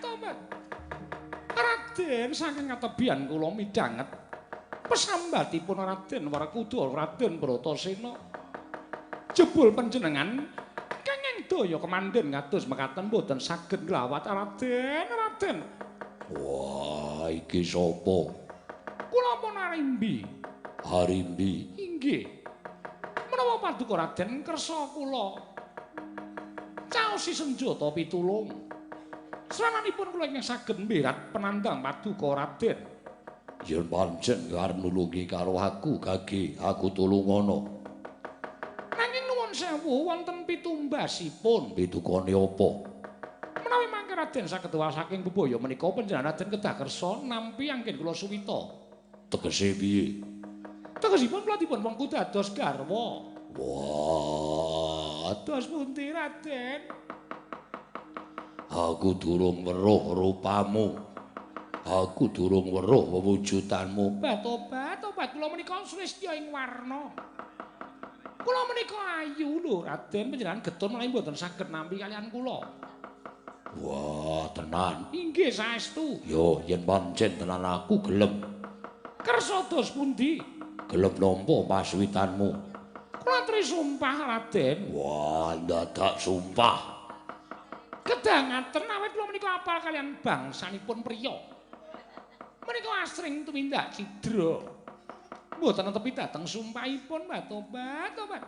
Tobat. Raden saking katebian kula midhanget pesambatipun Raden Warakuda Raden Bratasena. Jebul panjenengan kenging daya kemandhen ngados mekaten boten saged nglawat Raden. Wah, iki sapa? Kula pun Harimbi. Harimbi. Inggih. Menawa paduka Raden kersa kula caosi senjata pitulung. Srananipun kula ingkang saged mberat penandang paduka Raden. Yen pancen arep nulungi karo aku, Gage, aku tulungono. Nanging nuwun sewu wonten pitumbasipun. Pitukane apa? Menawi mangke Raden saged wal saking bebaya menika panjenengan Raden kedah kersa nampi anggen kula suwita. Tegese piye? Tegesipun kula dipun wengku dados garwa. Wah, Dados pundi Raden? aku durung weruh rupamu. Aku durung weruh wewujudanmu. Tobat kula menika sulistya ing warna. Kula menika ayu lho Raden, panjenengan getun menawi mboten saged nampi kalian kula. Wah, tenan. Inggih saestu. Yo, yen pancen tenan aku gelem. Kersa dos pundi? Gelem nampa paswitanmu. Kula aturi sumpah Raden. Wah, dadak sumpah. Kedah ngaten awit kula menika apal kalian bangsanipun priya. Menika asring tumindak cidra. Mboten netepi dhateng sumpahipun, tobat.